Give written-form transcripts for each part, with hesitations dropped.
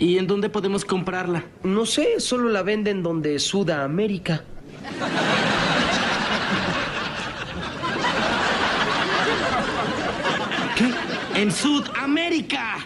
¿Y en dónde podemos comprarla? No sé, solo la venden donde Sudamérica. ¿Qué? ¡En Sudamérica!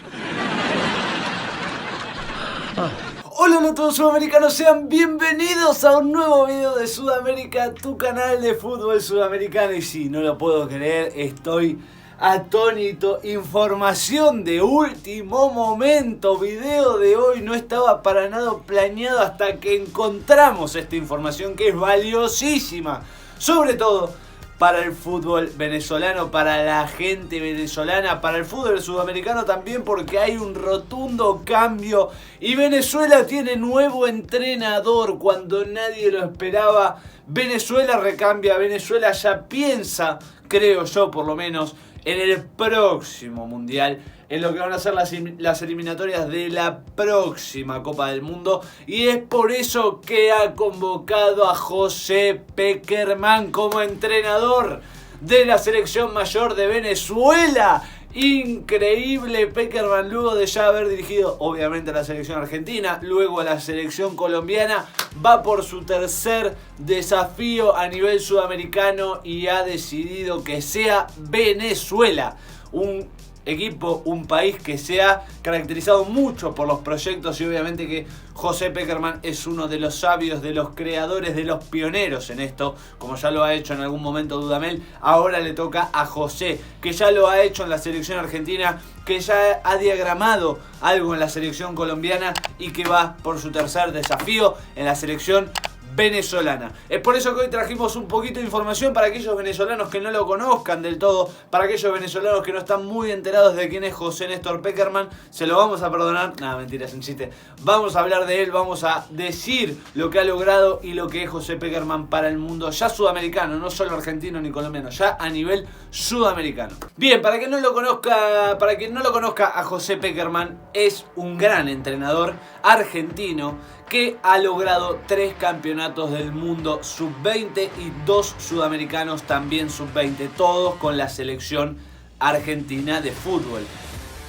Hola a todos sudamericanos, sean bienvenidos a un nuevo video de Sudamérica, tu canal de fútbol sudamericano. Y sí, no lo puedo creer, estoy atónito. Información de último momento, video de hoy no estaba para nada planeado hasta que encontramos esta información que es valiosísima, sobre todo para el fútbol venezolano, para la gente venezolana, para el fútbol sudamericano también, porque hay un rotundo cambio y Venezuela tiene nuevo entrenador cuando nadie lo esperaba. Venezuela recambia, Venezuela ya piensa, creo yo por lo menos, en el próximo mundial, en lo que van a ser las eliminatorias de la próxima Copa del Mundo. Y es por eso que ha convocado a José Pekerman como entrenador de la selección mayor de Venezuela. Increíble, Pekerman, luego de ya haber dirigido obviamente a la selección argentina, luego a la selección colombiana, va por su tercer desafío a nivel sudamericano y ha decidido que sea Venezuela, un equipo, un país que se ha caracterizado mucho por los proyectos, y obviamente que José Pekerman es uno de los sabios, de los creadores, de los pioneros en esto, como ya lo ha hecho en algún momento Dudamel. Ahora le toca a José, que ya lo ha hecho en la selección argentina, que ya ha diagramado algo en la selección colombiana y que va por su tercer desafío en la selección venezolana. Es por eso que hoy trajimos un poquito de información para aquellos venezolanos que no lo conozcan del todo, para aquellos venezolanos que no están muy enterados de quién es José Néstor Pekerman. Se lo vamos a perdonar, nada, mentira, es un chiste. Vamos a hablar de él, vamos a decir lo que ha logrado y lo que es José Pekerman para el mundo ya sudamericano, no solo argentino ni colombiano, ya a nivel sudamericano. Bien, para quien no lo conozca a José Pekerman, es un gran entrenador argentino que ha logrado 3 campeonatos del mundo sub-20 y 2 sudamericanos también sub-20, todos con la selección argentina de fútbol.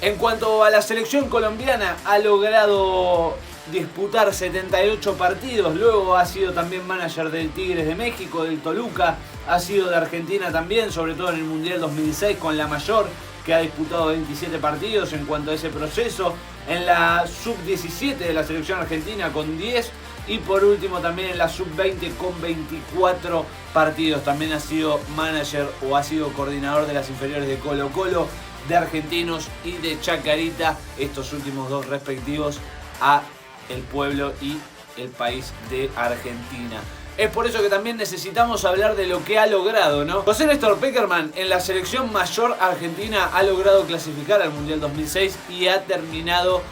En cuanto a la selección colombiana, ha logrado disputar 78 partidos, luego ha sido también manager del Tigres de México, del Toluca, ha sido de Argentina también, sobre todo en el Mundial 2006 con la mayor, que ha disputado 27 partidos en cuanto a ese proceso, en la sub-17 de la selección argentina con 10 y por último también en la sub-20 con 24 partidos. También ha sido manager o ha sido coordinador de las inferiores de Colo Colo, de Argentinos y de Chacarita, estos últimos dos respectivos a el pueblo y el país de Argentina. Es por eso que también necesitamos hablar de lo que ha logrado, ¿no? José Néstor Pekerman en la selección mayor argentina ha logrado clasificar al Mundial 2006 y ha terminado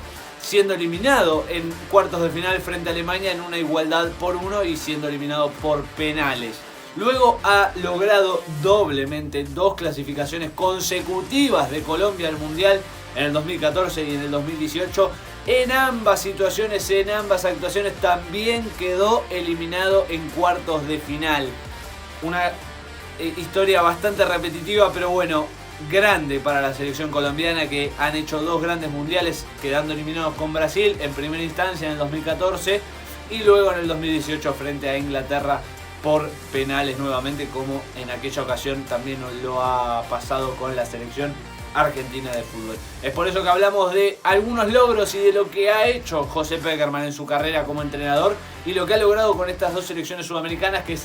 siendo eliminado en cuartos de final frente a Alemania en una igualdad por 1 y siendo eliminado por penales. Luego ha logrado doblemente 2 clasificaciones consecutivas de Colombia al Mundial en el 2014 y en el 2018. En ambas situaciones, en ambas actuaciones también quedó eliminado en cuartos de final. Una historia bastante repetitiva, pero bueno, grande para la selección colombiana, que han hecho 2 grandes mundiales, quedando eliminados con Brasil en primera instancia en el 2014 y luego en el 2018 frente a Inglaterra por penales nuevamente, como en aquella ocasión también lo ha pasado con la selección argentina de fútbol. Es por eso que hablamos de algunos logros y de lo que ha hecho José Pekerman en su carrera como entrenador y lo que ha logrado con estas 2 selecciones sudamericanas, que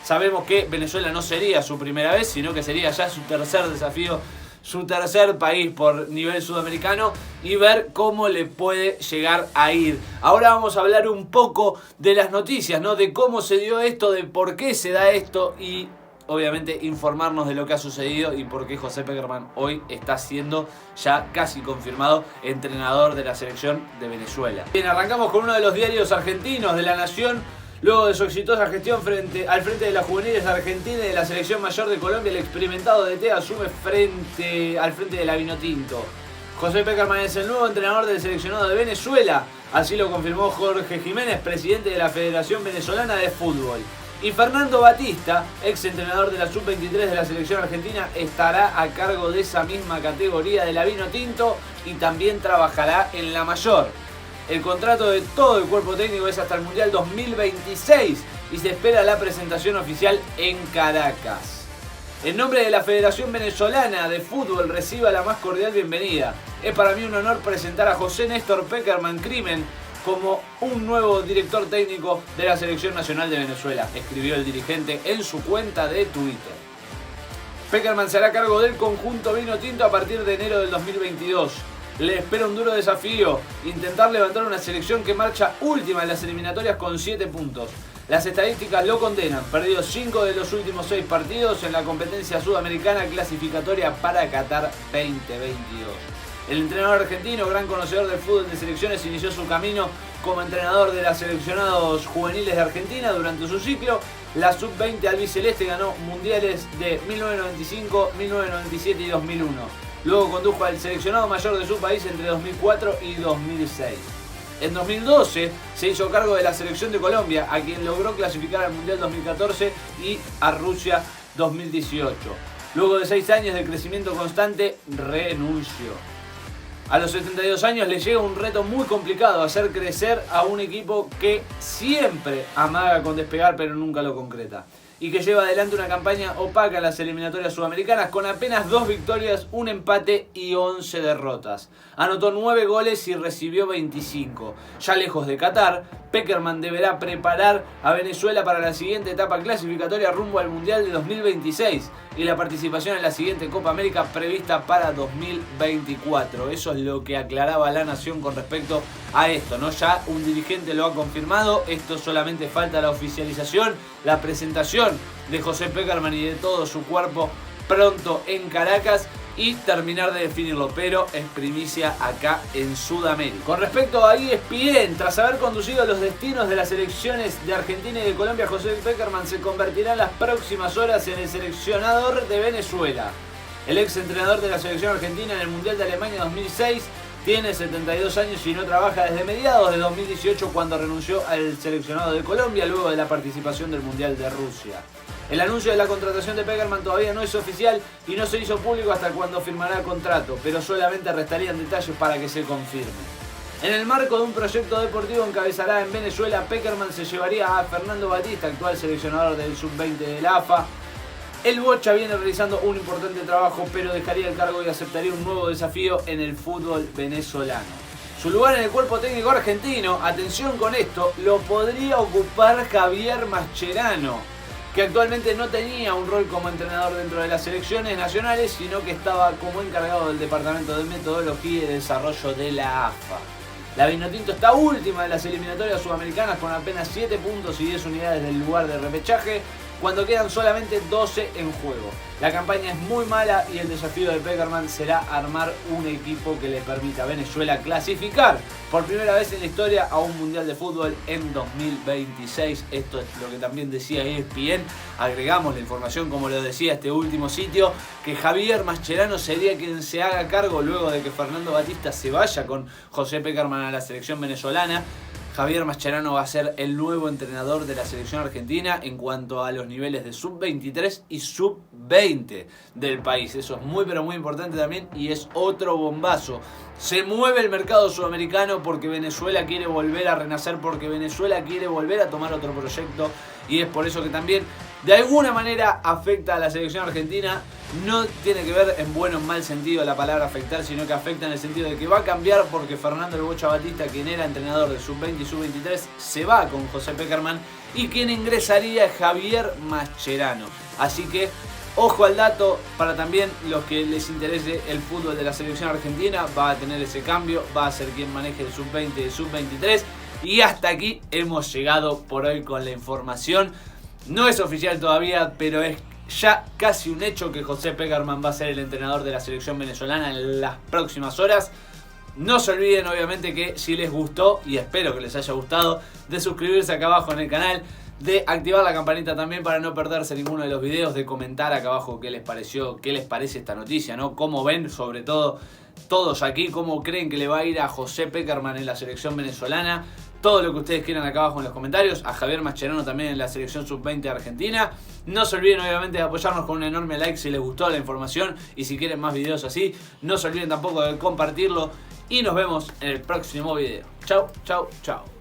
sabemos que Venezuela no sería su primera vez, sino que sería ya su tercer desafío, su tercer país por nivel sudamericano, y ver cómo le puede llegar a ir. Ahora vamos a hablar un poco de las noticias, ¿no? De cómo se dio esto, de por qué se da esto y obviamente informarnos de lo que ha sucedido y por qué José Pekerman hoy está siendo ya casi confirmado entrenador de la selección de Venezuela. Bien, arrancamos con uno de los diarios argentinos de La Nación. Luego de su exitosa gestión al frente de las juveniles de Argentina y de la selección mayor de Colombia, el experimentado DT asume al frente de la Vinotinto. José Pekerman es el nuevo entrenador del seleccionado de Venezuela, así lo confirmó Jorge Jiménez, presidente de la Federación Venezolana de Fútbol. Y Fernando Batista, ex entrenador de la sub-23 de la selección argentina, estará a cargo de esa misma categoría de la Vinotinto y también trabajará en la mayor. El contrato de todo el cuerpo técnico es hasta el Mundial 2026 y se espera la presentación oficial en Caracas. En nombre de la Federación Venezolana de Fútbol reciba la más cordial bienvenida. Es para mí un honor presentar a José Néstor Pekerman Crimen como un nuevo director técnico de la Selección Nacional de Venezuela, escribió el dirigente en su cuenta de Twitter. Pekerman se hará cargo del conjunto vino tinto a partir de enero del 2022. Le espera un duro desafío, intentar levantar una selección que marcha última en las eliminatorias con 7 puntos. Las estadísticas lo condenan, perdió 5 de los últimos 6 partidos en la competencia sudamericana clasificatoria para Qatar 2022. El entrenador argentino, gran conocedor del fútbol de selecciones, inició su camino como entrenador de las seleccionados juveniles de Argentina durante su ciclo. La sub-20 albiceleste ganó mundiales de 1995, 1997 y 2001. Luego condujo al seleccionado mayor de su país entre 2004 y 2006. En 2012 se hizo cargo de la selección de Colombia, a quien logró clasificar al Mundial 2014 y a Rusia 2018. Luego de 6 años de crecimiento constante, renunció. A los 72 años le llega un reto muy complicado: hacer crecer a un equipo que siempre amaga con despegar pero nunca lo concreta, y que lleva adelante una campaña opaca en las eliminatorias sudamericanas con apenas 2 victorias, un empate y 11 derrotas. Anotó 9 goles y recibió 25. Ya lejos de Qatar, Pekerman deberá preparar a Venezuela para la siguiente etapa clasificatoria rumbo al Mundial de 2026 y la participación en la siguiente Copa América prevista para 2024. Eso es lo que aclaraba La Nación con respecto a esto, ¿no? Ya un dirigente lo ha confirmado, esto solamente falta la oficialización, la presentación de José Pekerman y de todo su cuerpo pronto en Caracas y terminar de definirlo, pero es primicia acá en Sudamérica. Con respecto a ESPN, tras haber conducido los destinos de las selecciones de Argentina y de Colombia, José Pekerman se convertirá en las próximas horas en el seleccionador de Venezuela. El ex entrenador de la selección argentina en el Mundial de Alemania 2006 tiene 72 años y no trabaja desde mediados de 2018, cuando renunció al seleccionado de Colombia luego de la participación del Mundial de Rusia. El anuncio de la contratación de Pekerman todavía no es oficial y no se hizo público hasta cuando firmará el contrato, pero solamente restarían detalles para que se confirme. En el marco de un proyecto deportivo encabezará en Venezuela, Pekerman se llevaría a Fernando Batista, actual seleccionador del sub-20 de la AFA. El Bocha viene realizando un importante trabajo, pero dejaría el cargo y aceptaría un nuevo desafío en el fútbol venezolano. Su lugar en el cuerpo técnico argentino, atención con esto, lo podría ocupar Javier Mascherano, que actualmente no tenía un rol como entrenador dentro de las selecciones nacionales, sino que estaba como encargado del departamento de metodología y de desarrollo de la AFA. La Vinotinto está última de las eliminatorias sudamericanas con apenas 7 puntos y 10 unidades del lugar de repechaje, cuando quedan solamente 12 en juego. La campaña es muy mala y el desafío de Pekerman será armar un equipo que le permita a Venezuela clasificar por primera vez en la historia a un Mundial de Fútbol en 2026. Esto es lo que también decía ESPN. Agregamos la información, como lo decía este último sitio, que Javier Mascherano sería quien se haga cargo luego de que Fernando Batista se vaya con José Pekerman a la selección venezolana. Javier Mascherano va a ser el nuevo entrenador de la selección argentina en cuanto a los niveles de sub-23 y sub-20 del país. Eso es muy pero muy importante también y es otro bombazo. Se mueve el mercado sudamericano porque Venezuela quiere volver a renacer, porque Venezuela quiere volver a tomar otro proyecto, y es por eso que también de alguna manera afecta a la selección argentina. No tiene que ver en bueno o en mal sentido la palabra afectar, sino que afecta en el sentido de que va a cambiar porque Fernando El Bocha Batista, quien era entrenador de sub-20 y sub-23, se va con José Pekerman y quien ingresaría es Javier Mascherano. Así que ojo al dato para también los que les interese el fútbol de la selección argentina. Va a tener ese cambio, va a ser quien maneje el sub-20 y el sub-23. Y hasta aquí hemos llegado por hoy con la información. No es oficial todavía, pero es ya casi un hecho que José Pekerman va a ser el entrenador de la selección venezolana en las próximas horas. No se olviden, obviamente, que si les gustó, y espero que les haya gustado, de suscribirse acá abajo en el canal, de activar la campanita también para no perderse ninguno de los videos, de comentar acá abajo qué les pareció, qué les parece esta noticia, ¿no? Cómo ven, sobre todo todos aquí, cómo creen que le va a ir a José Pekerman en la selección venezolana. todo lo que ustedes quieran acá abajo en los comentarios. A Javier Mascherano también en la selección sub-20 de Argentina. No se olviden obviamente de apoyarnos con un enorme like si les gustó la información y si quieren más videos así. No se olviden tampoco de compartirlo y nos vemos en el próximo video. Chau, chau, chau.